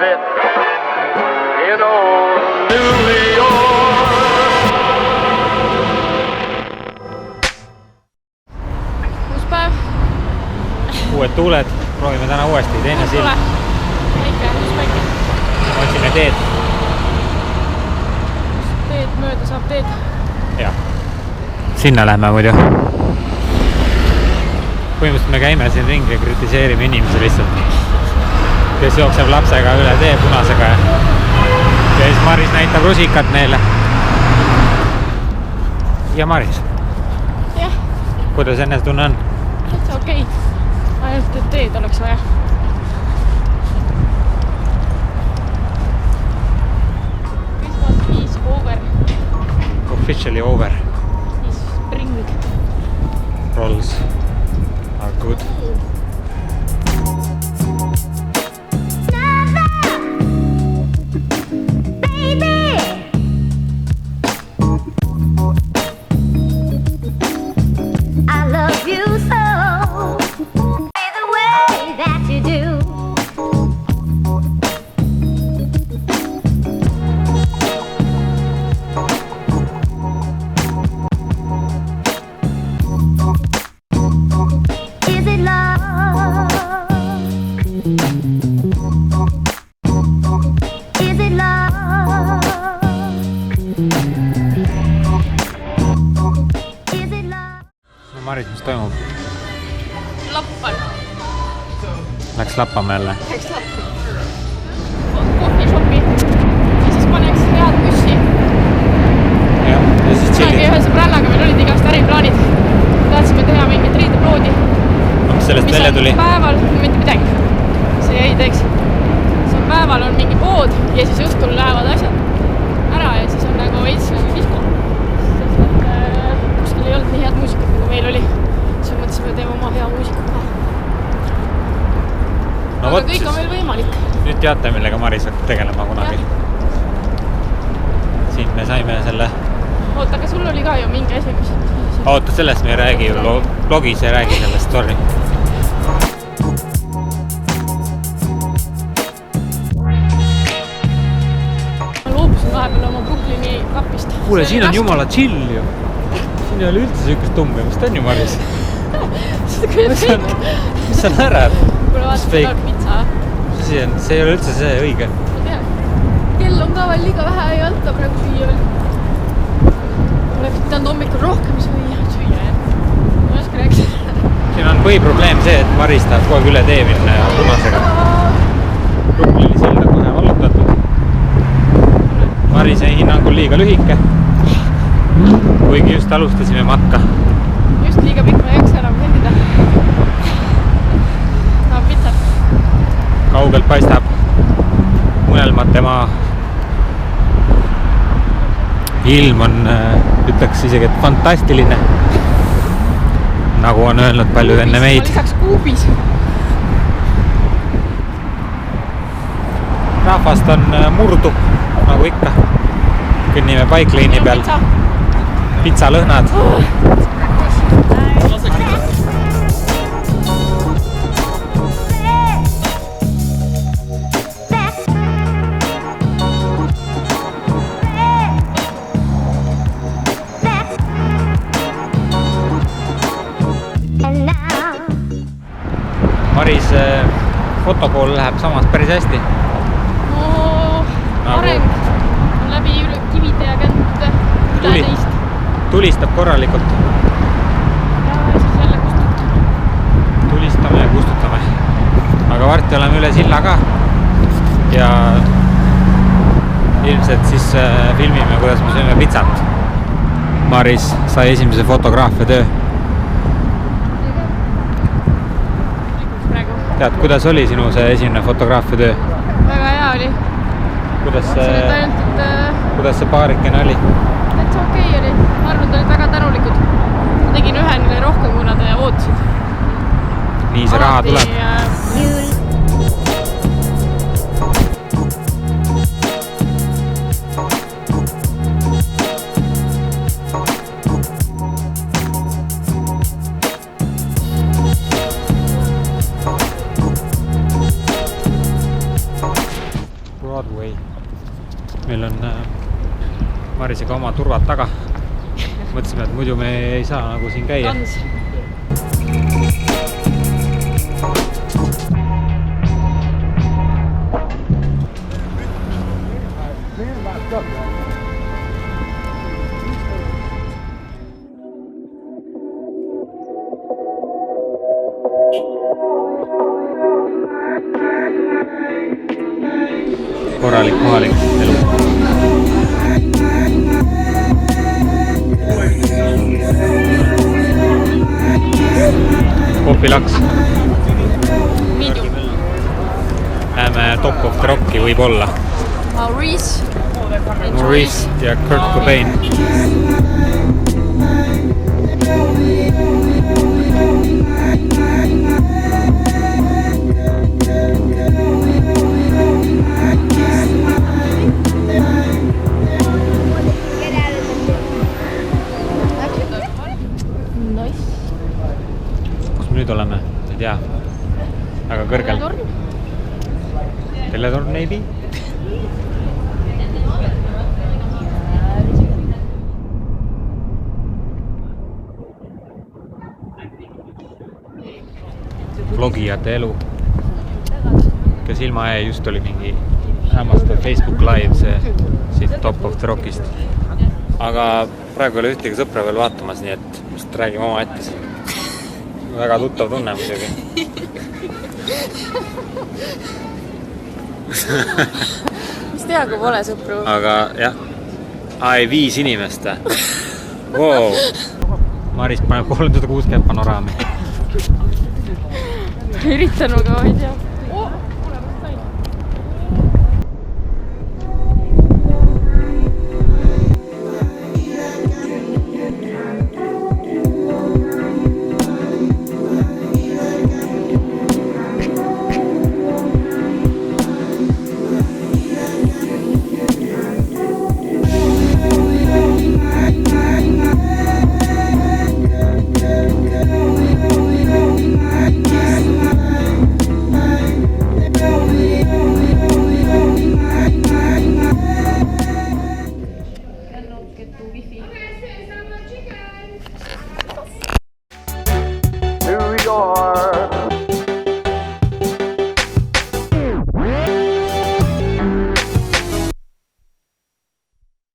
of it in old New York. Uus päev. Uued tuuled, proovime täna uuesti, teine silm. Väike, uus päike. Otsime teed. Teed mööda saab teed. Jah. Sinna lähme muidu. Põhimõtteliselt me käime siin ringi ja kritiseerime inimesi lihtsalt, kes jookseb lapsega üle tee punasega ja siis Maris näitab rusikat neile. Ja Maris, Jah, kuidas enesetunne on? täitsa okei. Ainult, et teed oleks vaja. Christmas is over. Officially over. Is spring. Rolls are good. Maris, mis toimub? Lappan. Läks lappama jälle? Läks lappi. Kohvishopi. Ja siis paneks head bussi. Ja siis chillid. Ühe sõbrannaga meil olid igast äriplaanid. Tahtsime teha mingit riideploodi. Mis sellest välja tuli? Päeval, mitte midagi. See ei teeks. See päeval on mingi pood ja siis õhtul lähevad asjad ära ja siis on nagu veits nagu visko. Sest et kuskil ei olnud nii head muusikat, nagu meil oli. Siis mõtlesime, teeme oma hea muusika ka. No aga võt, kõik on veel võimalik. Nüüd teate, millega Maris hakkab tegelema kunagi. Siin me saime selle... Oota, aga sul oli ka ju mingi asi, mis... Oota, sellest me ei räägi ju, blogis ei räägi sellest, sorry. Ma loobusin vahepeal oma Brooklyni kapist. Kuule, siin on jumala chill ju. Siin ei ole üldse sükest tummimist, on ju, Maris? Mis sa närad? Kuule, vaata, see on pitsa. See ei ole üldse see õige. Ma tean. Kell on ka veel liiga vähe ei anta praegu süüa veel. Oleks pidanud hommikul rohkem süüa, jah. Ma ei oska rääkida. Siin on põhiprobleem see, et Maris tahab kogu aeg üle tee minna ja punasega. Brooklyni silda kohe vallutatud. Marise hinnangul liiga lühike. Kuigi just alustasime matka. Just liiga pikk, ma ei jaksa enam kõndida. Tahab pitsat. Kaugelt paistab unelmate maa. Ilm on, ütleks isegi, et fantastiline. Nagu on öelnud paljud enne meid. Ma lisaks kuubis. Rahvast on murdu, nagu ikka. Kõnnime Bike-lane'i peal. Pitsalõhnad. Maris fotopool läheb samas päris hästi. Areng on läbi kivide ja känd üle teist. Tulistab korralikult. Ja siis jälle kustutame. Tulistame ja kustutame. Aga varti oleme üle silla ka. Ja ilmselt siis filmime, kuidas me sööme pitsat. Maris sai esimese fotograafia töö. Tead, kuidas oli sinu see esimene fotograafia töö? Väga hea oli. Kuidas see paarikene oli? Täitsa okei oli. Ma arvan, et olid väga tänulikud. Ma tegin ühe neile rohkem, kuna te ootasid. Nii see raha tuleb. meil on Marisega oma turvad taga. Mõtlesime, et muidu me ei saa nagu siin käia. Tans. Korralik kohalik elu. Kohvilaks. Medium. Läheme Top of the Rocki võib-olla. Maurice Ja Kurt Cobain. Nice. Kus me nüüd oleme? Ei tea. Väga kõrgel. Teletorn maybe? Vlogijate elu. Kes ilma just oli mingi hämmastav Facebook live see siit Top of the Rockist. Aga praegu ei ole ühtegi sõpra veel vaatamas, nii et just räägime oma ette siin. Väga tuttav tunne muidugi. Mis teha, kui pole sõpru? Aga jah, 5 inimest. Wow. Maris paneb 360 panoraami. Üritan, aga ma ei tea.